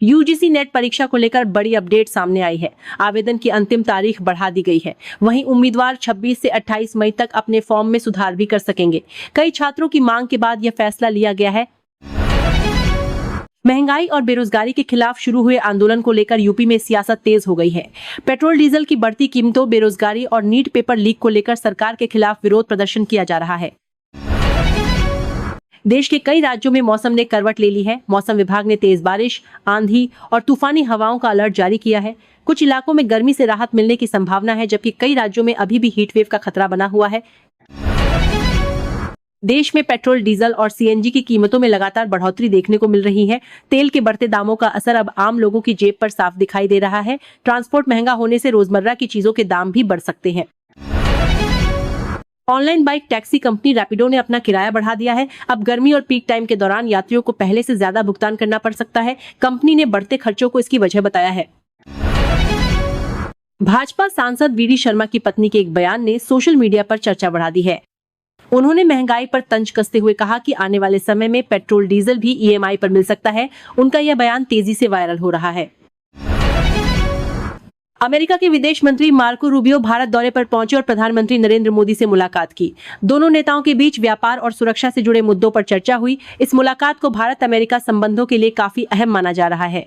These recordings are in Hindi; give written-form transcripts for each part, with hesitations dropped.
यूजीसी नेट परीक्षा को लेकर बड़ी अपडेट सामने आई है। आवेदन की अंतिम तारीख बढ़ा दी गई है। वहीं उम्मीदवार 26 से 28 मई तक अपने फॉर्म में सुधार भी कर सकेंगे। कई छात्रों की मांग के बाद यह फैसला लिया गया है। महंगाई और बेरोजगारी के खिलाफ शुरू हुए आंदोलन को लेकर यूपी में सियासत तेज हो गई है। पेट्रोल डीजल की बढ़ती कीमतों, बेरोजगारी और नीट पेपर लीक को लेकर सरकार के खिलाफ विरोध प्रदर्शन किया जा रहा है। देश के कई राज्यों में मौसम ने करवट ले ली है। मौसम विभाग ने तेज बारिश, आंधी और तूफानी हवाओं का अलर्ट जारी किया है। कुछ इलाकों में गर्मी से राहत मिलने की संभावना है, जबकि कई राज्यों में अभी भी हीट वेव का खतरा बना हुआ है। देश में पेट्रोल, डीजल और सीएनजी की कीमतों में लगातार बढ़ोतरी देखने को मिल रही है। तेल के बढ़ते दामों का असर अब आम लोगों की जेब पर साफ दिखाई दे रहा है। ट्रांसपोर्ट महंगा होने से रोजमर्रा की चीजों के दाम भी बढ़ सकते हैं। Online bike taxi company Rapido ने अपना किराया बढ़ा दिया है। अब गर्मी और पीक टाइम के दौरान यात्रियों को पहले से ज्यादा भुगतान करना पड़ सकता है। कंपनी ने बढ़ते खर्चों को इसकी वजह बताया है। भाजपा सांसद वीडी शर्मा की पत्नी के एक बयान ने सोशल मीडिया पर चर्चा बढ़ा दी है। उन्होंने महंगाई पर तंज कसते हुए कहा कि आने वाले समय में पेट्रोल डीजल भी ईएमआई पर मिल सकता है। उनका यह बयान तेजी से वायरल हो रहा है। अमेरिका के विदेश मंत्री मार्को रूबियो भारत दौरे पर पहुंचे और प्रधानमंत्री नरेंद्र मोदी से मुलाकात की। दोनों नेताओं के बीच व्यापार और सुरक्षा से जुड़े मुद्दों पर चर्चा हुई। इस मुलाकात को भारत अमेरिका संबंधों के लिए काफी अहम माना जा रहा है।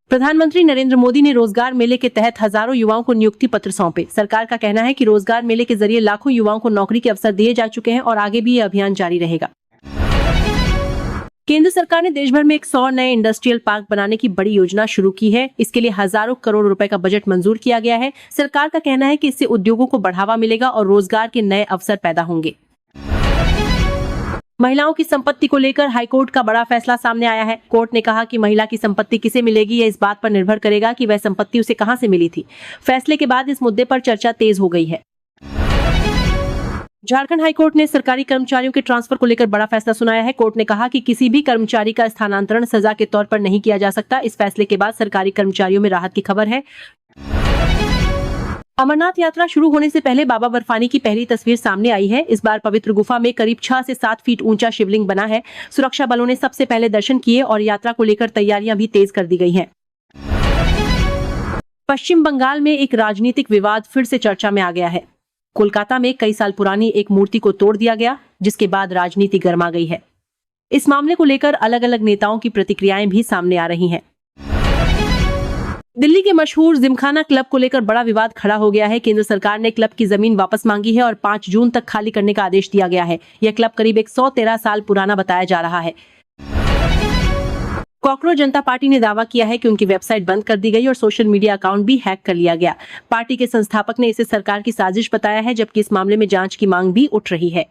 प्रधानमंत्री नरेंद्र मोदी ने रोजगार मेले के तहत हजारों युवाओं को नियुक्ति पत्र सौंपे। सरकार का कहना है कि रोजगार मेले के जरिए लाखों युवाओं को नौकरी के अवसर दिए जा चुके हैं और आगे भी यह अभियान जारी रहेगा। केंद्र सरकार ने देश भर में 100 नए इंडस्ट्रियल पार्क बनाने की बड़ी योजना शुरू की है। इसके लिए हजारों करोड़ रुपए का बजट मंजूर किया गया है। सरकार का कहना है कि इससे उद्योगों को बढ़ावा मिलेगा और रोजगार के नए अवसर पैदा होंगे। महिलाओं की संपत्ति को लेकर हाईकोर्ट का बड़ा फैसला सामने आया है। कोर्ट ने कहा कि महिला की संपत्ति किसे मिलेगी, यह इस बात पर निर्भर करेगा कि वह संपत्ति उसे कहां से मिली थी। फैसले के बाद इस मुद्दे पर चर्चा तेज हो गई है। झारखंड हाईकोर्ट ने सरकारी कर्मचारियों के ट्रांसफर को लेकर बड़ा फैसला सुनाया है। कोर्ट ने कहा कि किसी भी कर्मचारी का स्थानांतरण सजा के तौर पर नहीं किया जा सकता। इस फैसले के बाद सरकारी कर्मचारियों में राहत की खबर है। अमरनाथ यात्रा शुरू होने से पहले बाबा बर्फानी की पहली तस्वीर सामने आई है। इस बार पवित्र गुफा में करीब 6 से 7 फीट ऊंचा शिवलिंग बना है। सुरक्षा बलों ने सबसे पहले दर्शन किए और यात्रा को लेकर तैयारियां भी तेज कर दी गई हैं। पश्चिम बंगाल में एक राजनीतिक विवाद फिर से चर्चा में आ गया है। कोलकाता में कई साल पुरानी एक मूर्ति को तोड़ दिया गया, जिसके बाद राजनीति गर्मा गई है। इस मामले को लेकर अलग अलग नेताओं की प्रतिक्रियाएं भी सामने आ रही हैं। दिल्ली के मशहूर जिमखाना क्लब को लेकर बड़ा विवाद खड़ा हो गया है। केंद्र सरकार ने क्लब की जमीन वापस मांगी है और 5 जून तक खाली करने का आदेश दिया गया है। यह क्लब करीब 113 साल पुराना बताया जा रहा है। कॉकरोच जनता पार्टी ने दावा किया है कि उनकी वेबसाइट बंद कर दी गई और सोशल मीडिया अकाउंट भी हैक कर लिया गया। पार्टी के संस्थापक ने इसे सरकार की साजिश बताया है, जबकि इस मामले में जांच की मांग भी उठ रही है।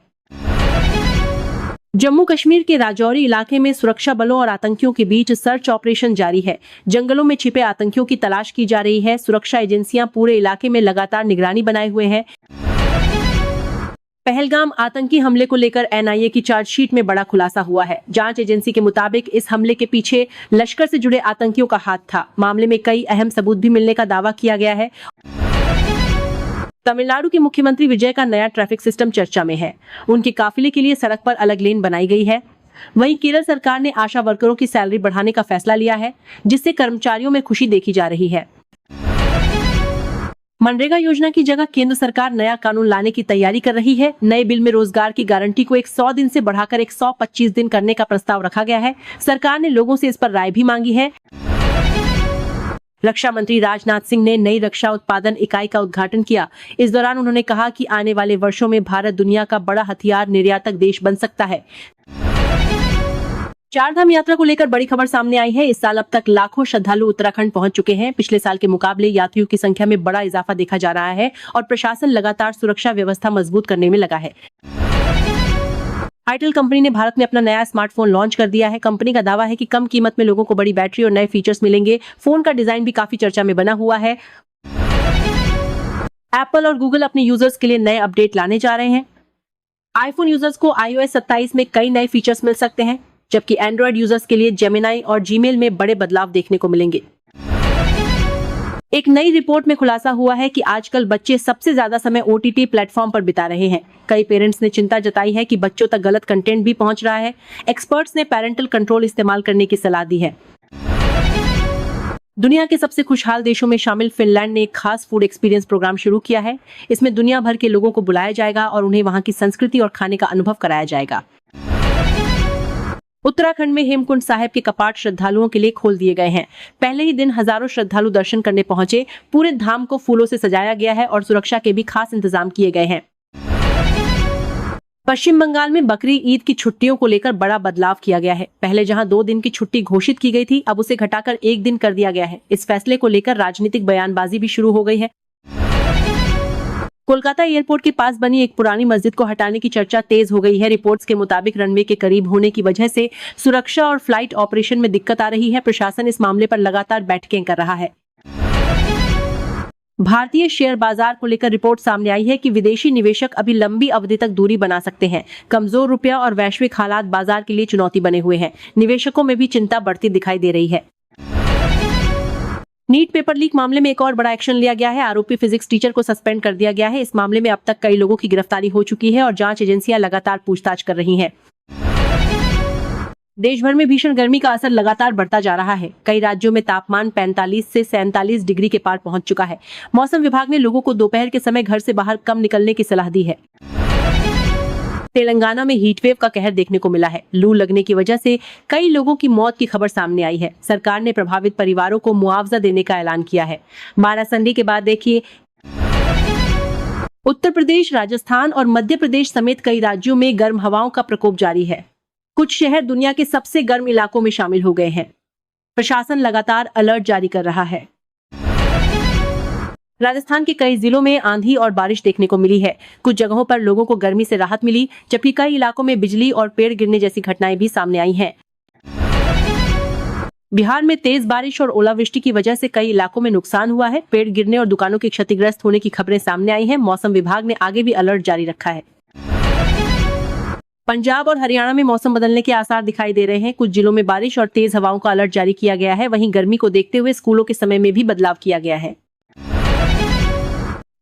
जम्मू कश्मीर के राजौरी इलाके में सुरक्षा बलों और आतंकियों के बीच सर्च ऑपरेशन जारी है। जंगलों में छिपे आतंकियों की तलाश की जा रही है। सुरक्षा एजेंसियां पूरे इलाके में लगातार निगरानी बनाए हुए हैं। पहलगाम आतंकी हमले को लेकर एनआईए की चार्जशीट में बड़ा खुलासा हुआ है। जांच एजेंसी के मुताबिक इस हमले के पीछे लश्कर से जुड़े आतंकियों का हाथ था। मामले में कई अहम सबूत भी मिलने का दावा किया गया है। तमिलनाडु के मुख्यमंत्री विजय का नया ट्रैफिक सिस्टम चर्चा में है। उनके काफिले के लिए सड़क पर अलग लेन बनाई गई है। वहीं केरल सरकार ने आशा वर्करों की सैलरी बढ़ाने का फैसला लिया है, जिससे कर्मचारियों में खुशी देखी जा रही है। मनरेगा योजना की जगह केंद्र सरकार नया कानून लाने की तैयारी कर रही है। नए बिल में रोजगार की गारंटी को 100 दिन से बढ़ाकर 125 दिन करने का प्रस्ताव रखा गया है। सरकार ने लोगों से इस पर राय भी मांगी है। रक्षा मंत्री राजनाथ सिंह ने नई रक्षा उत्पादन इकाई का उद्घाटन किया। इस दौरान उन्होंने कहा कि आने वाले वर्षों में भारत दुनिया का बड़ा हथियार निर्यातक देश बन सकता है। चारधाम यात्रा को लेकर बड़ी खबर सामने आई है। इस साल अब तक लाखों श्रद्धालु उत्तराखंड पहुंच चुके हैं। पिछले साल के मुकाबले यात्रियों की संख्या में बड़ा इजाफा देखा जा रहा है और प्रशासन लगातार सुरक्षा व्यवस्था मजबूत करने में लगा है। आईटेल कंपनी ने भारत में अपना नया स्मार्टफोन लॉन्च कर दिया है। कंपनी का दावा है कि कम कीमत में लोगों को बड़ी बैटरी और नए फीचर्स मिलेंगे। फोन का डिजाइन भी काफी चर्चा में बना हुआ है। एप्पल और गूगल अपने यूजर्स के लिए नए अपडेट लाने जा रहे हैं। आईफोन यूजर्स को iOS 27 में कई नए फीचर्स मिल सकते हैं, जबकि एंड्रॉइड यूजर्स के लिए जेमिनाई और जीमेल में बड़े बदलाव देखने को मिलेंगे। एक नई रिपोर्ट में खुलासा हुआ है कि आजकल बच्चे सबसे ज्यादा समय OTT प्लेटफॉर्म पर बिता रहे हैं। कई पेरेंट्स ने चिंता जताई है कि बच्चों तक गलत कंटेंट भी पहुंच रहा है। एक्सपर्ट्स ने पेरेंटल कंट्रोल इस्तेमाल करने की सलाह दी है। दुनिया के सबसे खुशहाल देशों में शामिल फिनलैंड ने एक खास फूड एक्सपीरियंस प्रोग्राम शुरू किया है। इसमें दुनिया भर के लोगों को बुलाया जाएगा और उन्हें वहां की संस्कृति और खाने का अनुभव कराया जाएगा। उत्तराखंड में हेमकुंड साहिब के कपाट श्रद्धालुओं के लिए खोल दिए गए हैं। पहले ही दिन हजारों श्रद्धालु दर्शन करने पहुंचे। पूरे धाम को फूलों से सजाया गया है और सुरक्षा के भी खास इंतजाम किए गए हैं। पश्चिम बंगाल में बकरी ईद की छुट्टियों को लेकर बड़ा बदलाव किया गया है। पहले जहां 2 दिन की छुट्टी घोषित की गई थी, अब उसे घटाकर 1 दिन कर दिया गया है। इस फैसले को लेकर राजनीतिक बयानबाजी भी शुरू हो गई है। कोलकाता एयरपोर्ट के पास बनी एक पुरानी मस्जिद को हटाने की चर्चा तेज हो गई है। रिपोर्ट्स के मुताबिक रनवे के करीब होने की वजह से सुरक्षा और फ्लाइट ऑपरेशन में दिक्कत आ रही है। प्रशासन इस मामले पर लगातार बैठकें कर रहा है। भारतीय शेयर बाजार को लेकर रिपोर्ट सामने आई है कि विदेशी निवेशक अभी लंबी अवधि तक दूरी बना सकते हैं। कमजोर रुपया और वैश्विक हालात बाजार के लिए चुनौती बने हुए हैं। निवेशकों में भी चिंता बढ़ती दिखाई दे रही है। नीट पेपर लीक मामले में एक और बड़ा एक्शन लिया गया है। आरोपी फिजिक्स टीचर को सस्पेंड कर दिया गया है। इस मामले में अब तक कई लोगों की गिरफ्तारी हो चुकी है और जांच एजेंसियां लगातार पूछताछ कर रही हैं। देश भर में भीषण गर्मी का असर लगातार बढ़ता जा रहा है। कई राज्यों में तापमान 45 से 47 डिग्री के पार पहुंच चुका है। मौसम विभाग ने लोगों को दोपहर के समय घर से बाहर कम निकलने की सलाह दी है। तेलंगाना में हीटवेव का कहर देखने को मिला है। लू लगने की वजह से कई लोगों की मौत की खबर सामने आई है। सरकार ने प्रभावित परिवारों को मुआवजा देने का ऐलान किया है। बारासंडी के बाद देखिए, उत्तर प्रदेश, राजस्थान और मध्य प्रदेश समेत कई राज्यों में गर्म हवाओं का प्रकोप जारी है। कुछ शहर दुनिया के सबसे गर्म इलाकों में शामिल हो गए हैं। प्रशासन लगातार अलर्ट जारी कर रहा है। राजस्थान के कई जिलों में आंधी और बारिश देखने को मिली है। कुछ जगहों पर लोगों को गर्मी से राहत मिली, जबकि कई इलाकों में बिजली और पेड़ गिरने जैसी घटनाएं भी सामने आई हैं। बिहार में तेज बारिश और ओलावृष्टि की वजह से कई इलाकों में नुकसान हुआ है। पेड़ गिरने और दुकानों के क्षतिग्रस्त होने की खबरें सामने आई हैं। मौसम विभाग ने आगे भी अलर्ट जारी रखा है। पंजाब और हरियाणा में मौसम बदलने के आसार दिखाई दे रहे हैं। कुछ जिलों में बारिश और तेज हवाओं का अलर्ट जारी किया गया है। वहीं गर्मी को देखते हुए स्कूलों के समय में भी बदलाव किया गया है।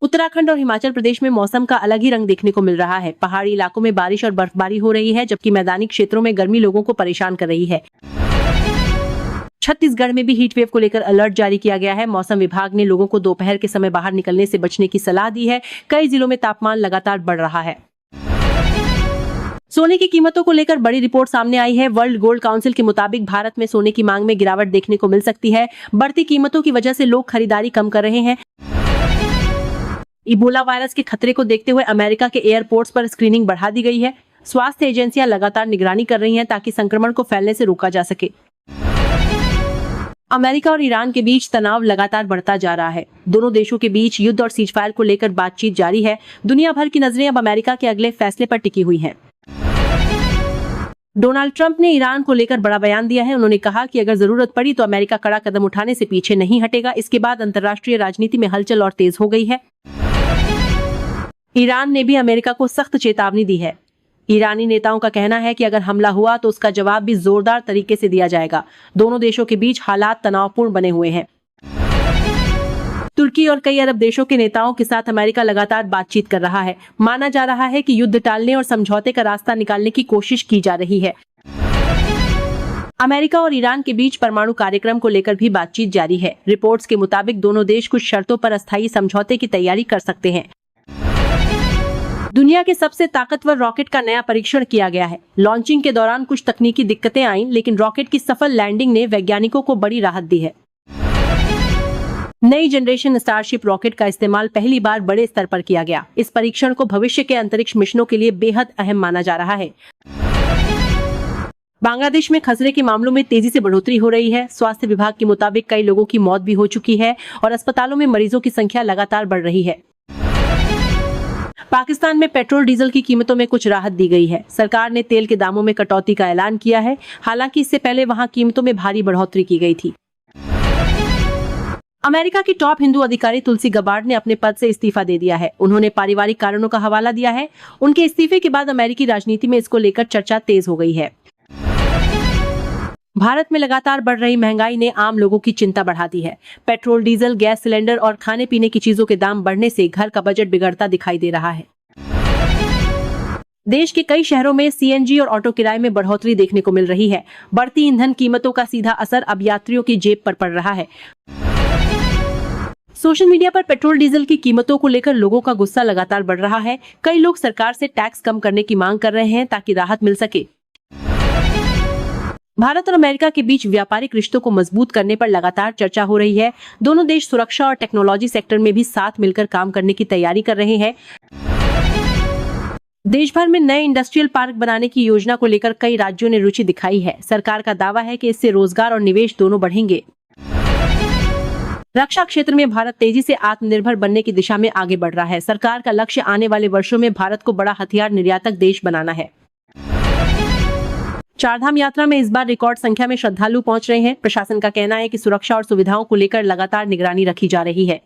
उत्तराखंड और हिमाचल प्रदेश में मौसम का अलग ही रंग देखने को मिल रहा है। पहाड़ी इलाकों में बारिश और बर्फबारी हो रही है, जबकि मैदानी क्षेत्रों में गर्मी लोगों को परेशान कर रही है। छत्तीसगढ़ में भी हीटवेव को लेकर अलर्ट जारी किया गया है। मौसम विभाग ने लोगों को दोपहर के समय बाहर निकलने से बचने की सलाह दी है। कई जिलों में तापमान लगातार बढ़ रहा है। सोने की कीमतों को लेकर बड़ी रिपोर्ट सामने आई है। वर्ल्ड गोल्ड काउंसिल के मुताबिक भारत में सोने की मांग में गिरावट देखने को मिल सकती है। बढ़ती कीमतों की वजह से लोग खरीदारी कम कर रहे हैं। इबोला वायरस के खतरे को देखते हुए अमेरिका के एयरपोर्ट्स पर स्क्रीनिंग बढ़ा दी गई है। स्वास्थ्य एजेंसियां लगातार निगरानी कर रही हैं ताकि संक्रमण को फैलने से रोका जा सके। अमेरिका और ईरान के बीच तनाव लगातार बढ़ता जा रहा है। दोनों देशों के बीच युद्ध और सीजफायर को लेकर बातचीत जारी है। दुनिया भर की नजरें अब अमेरिका के अगले फैसले पर टिकी हुई हैं। डोनाल्ड ट्रंप ने ईरान को लेकर बड़ा बयान दिया है। उन्होंने कहा कि अगर जरूरत पड़ी तो अमेरिका कड़ा कदम उठाने से पीछे नहीं हटेगा। इसके बाद अंतर्राष्ट्रीय राजनीति में हलचल और तेज हो गई है। ईरान ने भी अमेरिका को सख्त चेतावनी दी है। ईरानी नेताओं का कहना है कि अगर हमला हुआ तो उसका जवाब भी जोरदार तरीके से दिया जाएगा। दोनों देशों के बीच हालात तनावपूर्ण बने हुए हैं। तुर्की और कई अरब देशों के नेताओं के साथ अमेरिका लगातार बातचीत कर रहा है। माना जा रहा है कि युद्ध टालने और समझौते का रास्ता निकालने की कोशिश की जा रही है। अमेरिका और ईरान के बीच परमाणु कार्यक्रम को लेकर भी बातचीत जारी है। रिपोर्ट्स के मुताबिक दोनों देश कुछ शर्तों पर अस्थायी समझौते की तैयारी कर सकते हैं। दुनिया के सबसे ताकतवर रॉकेट का नया परीक्षण किया गया है। लॉन्चिंग के दौरान कुछ तकनीकी दिक्कतें आईं, लेकिन रॉकेट की सफल लैंडिंग ने वैज्ञानिकों को बड़ी राहत दी है। नई जनरेशन स्टारशिप रॉकेट का इस्तेमाल पहली बार बड़े स्तर पर किया गया। इस परीक्षण को भविष्य के अंतरिक्ष मिशनों के लिए बेहद अहम माना जा रहा है। बांग्लादेश में खसरे के मामलों में तेजी से बढ़ोतरी हो रही है। स्वास्थ्य विभाग के मुताबिक कई लोगों की मौत भी हो चुकी है और अस्पतालों में मरीजों की संख्या लगातार बढ़ रही है। पाकिस्तान में पेट्रोल डीजल की कीमतों में कुछ राहत दी गई है। सरकार ने तेल के दामों में कटौती का ऐलान किया है। हालांकि इससे पहले वहां कीमतों में भारी बढ़ोतरी की गई थी। अमेरिका की टॉप हिंदू अधिकारी तुलसी गबार्ड ने अपने पद से इस्तीफा दे दिया है। उन्होंने पारिवारिक कारणों का हवाला दिया है। उनके इस्तीफे के बाद अमेरिकी राजनीति में इसको लेकर चर्चा तेज हो गई है। भारत में लगातार बढ़ रही महंगाई ने आम लोगों की चिंता बढ़ा दी है। पेट्रोल, डीजल, गैस सिलेंडर और खाने पीने की चीजों के दाम बढ़ने से घर का बजट बिगड़ता दिखाई दे रहा है। देश के कई शहरों में सीएनजी और ऑटो किराए में बढ़ोतरी देखने को मिल रही है। बढ़ती ईंधन कीमतों का सीधा असर अब यात्रियों की जेब पर पड़ रहा है। सोशल मीडिया पर पेट्रोल डीजल की कीमतों को लेकर लोगों का गुस्सा लगातार बढ़ रहा है। कई लोग सरकार से टैक्स कम करने की मांग कर रहे हैं ताकि राहत मिल सके। भारत और अमेरिका के बीच व्यापारिक रिश्तों को मजबूत करने पर लगातार चर्चा हो रही है। दोनों देश सुरक्षा और टेक्नोलॉजी सेक्टर में भी साथ मिलकर काम करने की तैयारी कर रहे हैं। देश भर में नए इंडस्ट्रियल पार्क बनाने की योजना को लेकर कई राज्यों ने रुचि दिखाई है। सरकार का दावा है कि इससे रोजगार और निवेश दोनों बढ़ेंगे। रक्षा क्षेत्र में भारत तेजी से आत्मनिर्भर बनने की दिशा में आगे बढ़ रहा है। सरकार का लक्ष्य आने वाले वर्षों में भारत को बड़ा हथियार निर्यातक देश बनाना है। चारधाम यात्रा में इस बार रिकॉर्ड संख्या में श्रद्धालु पहुंच रहे हैं। प्रशासन का कहना है कि सुरक्षा और सुविधाओं को लेकर लगातार निगरानी रखी जा रही है।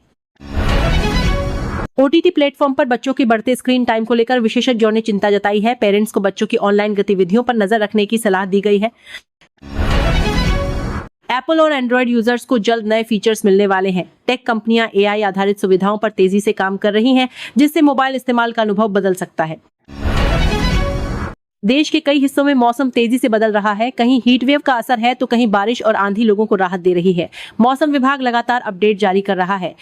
ओटीटी प्लेटफॉर्म पर बच्चों के बढ़ते स्क्रीन टाइम को लेकर विशेषज्ञों ने चिंता जताई है। पेरेंट्स को बच्चों की ऑनलाइन गतिविधियों पर नजर रखने की सलाह दी गई है। एप्पल और एंड्रॉयड यूजर्स को जल्द नए फीचर्स मिलने वाले हैं। टेक कंपनियां एआई आधारित सुविधाओं पर तेजी से काम कर रही हैं, जिससे मोबाइल इस्तेमाल का अनुभव बदल सकता है। देश के कई हिस्सों में मौसम तेजी से बदल रहा है। कहीं हीट वेव का असर है तो कहीं बारिश और आंधी लोगों को राहत दे रही है। मौसम विभाग लगातार अपडेट जारी कर रहा है।